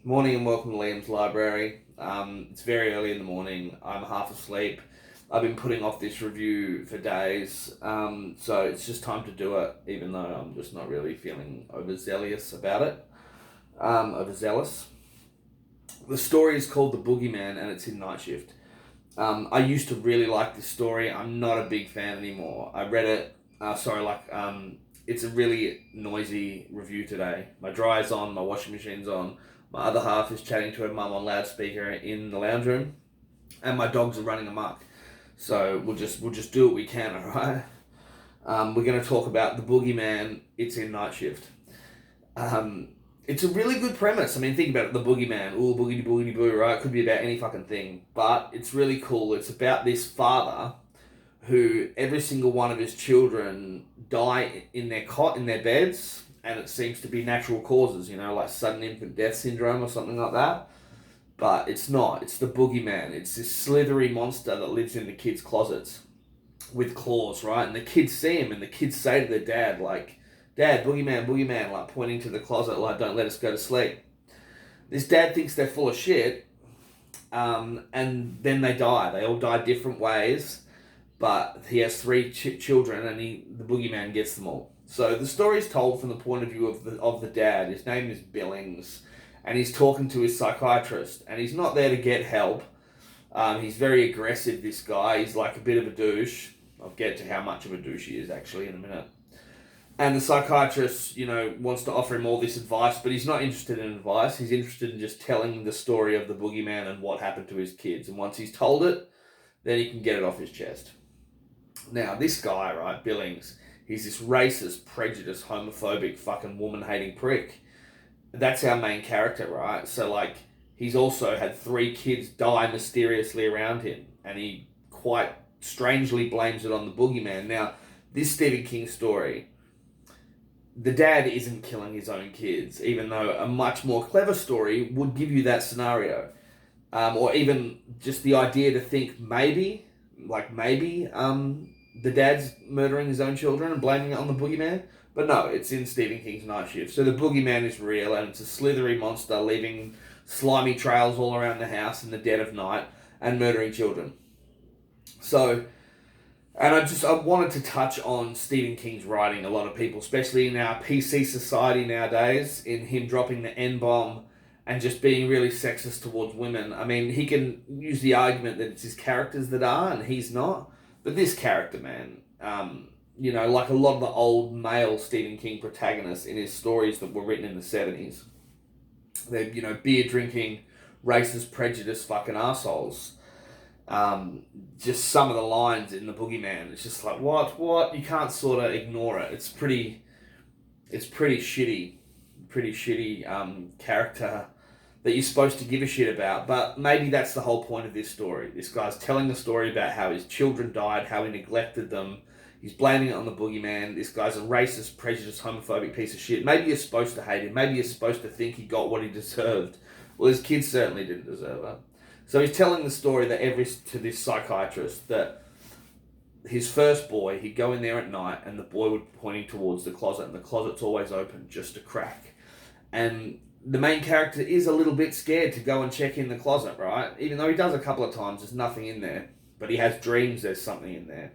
Morning and welcome to Liam's Library. It's very early in the morning. I'm half asleep. I've been putting off this review for days, so it's just time to do it, even though I'm just not really feeling overzealous about it. Overzealous. The story is called The Boogeyman and it's in Night Shift. I used to really like this story. I'm not a big fan anymore. I read it, it's a really noisy review today. My dryer's on, my washing machine's on. My other half is chatting to her mum on loudspeaker in the lounge room, and my dogs are running amok. So we'll just do what we can, alright? We're going to talk about The Boogeyman. It's in Night Shift. It's a really good premise. I mean, think about it. The Boogeyman. Ooh, boogity boogity boo, right? Could be about any fucking thing, but it's really cool. It's about this father who every single one of his children die in their cot in their beds, and it seems to be natural causes, like sudden infant death syndrome or something like that. But it's not. It's the Boogeyman. It's this slithery monster that lives in the kids' closets with claws, right? And the kids see him, and the kids say to their dad, like, "Dad, Boogeyman, Boogeyman," like pointing to the closet, like, "Don't let us go to sleep." This dad thinks they're full of shit, and then they die. They all die different ways, but he has three children, and the Boogeyman gets them all. So the story is told from the point of view of the dad. His name is Billings, and he's talking to his psychiatrist, and he's not there to get help. He's very aggressive, this guy. He's like a bit of a douche. I'll get to how much of a douche he is actually in a minute. And the psychiatrist, wants to offer him all this advice, but he's not interested in advice. He's interested in just telling the story of the Boogeyman and what happened to his kids. And once he's told it, then he can get it off his chest. Now, this guy, right, Billings, he's this racist, prejudiced, homophobic, fucking woman-hating prick. That's our main character, right? So, he's also had three kids die mysteriously around him, and he quite strangely blames it on the Boogeyman. Now, this Stephen King story, the dad isn't killing his own kids, even though a much more clever story would give you that scenario. Or even just the idea to think maybe, the dad's murdering his own children and blaming it on the Boogeyman. But no, it's in Stephen King's Night Shift. So the Boogeyman is real, and it's a slithery monster leaving slimy trails all around the house in the dead of night and murdering children. So, and I wanted to touch on Stephen King's writing. A lot of people, especially in our PC society nowadays, in him dropping the N-bomb and just being really sexist towards women. I mean, he can use the argument that it's his characters that are, and he's not. But this character, man, like a lot of the old male Stephen King protagonists in his stories that were written in the 70s, they're, beer drinking, racist, prejudiced fucking assholes. Just some of the lines in The Boogeyman, it's just like, what? You can't sort of ignore it. It's pretty shitty character that you're supposed to give a shit about. But maybe that's the whole point of this story. This guy's telling the story about how his children died, how he neglected them. He's blaming it on the Boogeyman. This guy's a racist, prejudiced, homophobic piece of shit. Maybe you're supposed to hate him. Maybe you're supposed to think he got what he deserved. Well, his kids certainly didn't deserve it. So he's telling the story to this psychiatrist that his first boy, he'd go in there at night and the boy would be pointing towards the closet, and the closet's always open, just a crack. And the main character is a little bit scared to go and check in the closet, right? Even though he does a couple of times, there's nothing in there. But he has dreams there's something in there.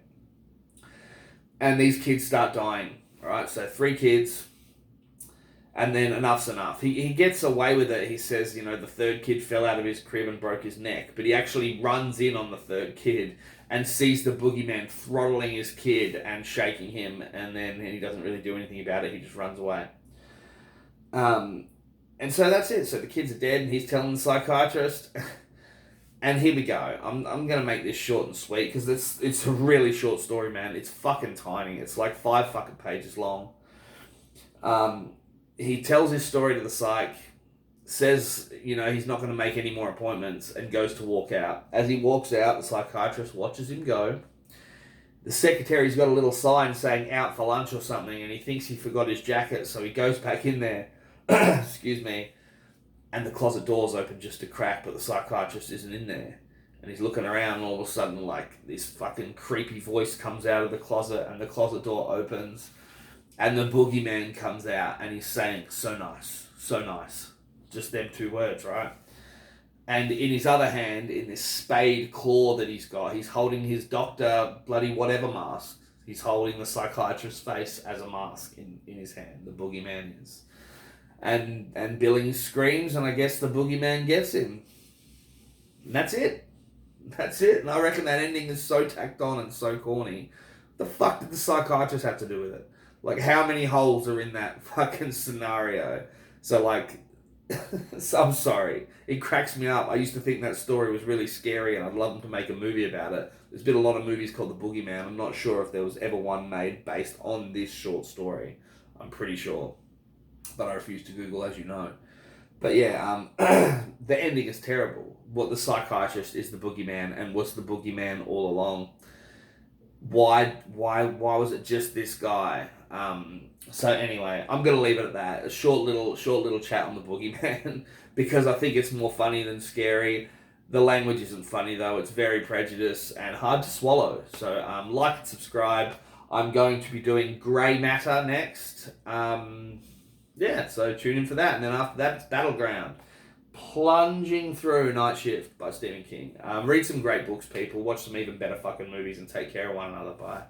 And these kids start dying, right? So 3 kids, and then enough's enough. He gets away with it. He says, the 3rd kid fell out of his crib and broke his neck. But he actually runs in on the 3rd kid and sees the Boogeyman throttling his kid and shaking him. And then he doesn't really do anything about it. He just runs away. And so that's it. So the kids are dead, and he's telling the psychiatrist. And here we go. I'm going to make this short and sweet, because it's a really short story, man. It's fucking tiny. It's like 5 fucking pages long. He tells his story to the psych, says, he's not going to make any more appointments, and goes to walk out. As he walks out, the psychiatrist watches him go. The secretary's got a little sign saying out for lunch or something, and he thinks he forgot his jacket, so he goes back in there. Excuse me. And the closet door's open just a crack, but the psychiatrist isn't in there. And he's looking around, and all of a sudden, this fucking creepy voice comes out of the closet, and the closet door opens, and the Boogeyman comes out, and he's saying, "So nice, so nice." just them two words, right? And in his other hand, in this spade claw that he's got, he's holding his doctor bloody whatever mask. He's holding the psychiatrist's face as a mask in his hand. The boogeyman is. And Billings screams, and I guess the boogeyman gets him. And that's it. That's it. And I reckon that ending is so tacked on and so corny. The fuck did the psychiatrist have to do with it? Like, how many holes are in that fucking scenario? So, like, so I'm sorry. It cracks me up. I used to think that story was really scary and I'd love them to make a movie about it. There's been a lot of movies called The Boogeyman. I'm not sure if there was ever one made based on this short story. I'm pretty sure. But I refuse to Google, as you know. But yeah, the ending is terrible. What the psychiatrist is the boogeyman, and was the boogeyman all along. Why was it just this guy? So anyway, I'm gonna leave it at that. A short little chat on the boogeyman because I think it's more funny than scary. The language isn't funny though; it's very prejudiced and hard to swallow. So like and subscribe. I'm going to be doing Grey Matter next. Yeah, so tune in for that, and then after that it's Battleground. Plunging through Night Shift by Stephen King. Read some great books, people. Watch some even better fucking movies, and take care of one another. Bye.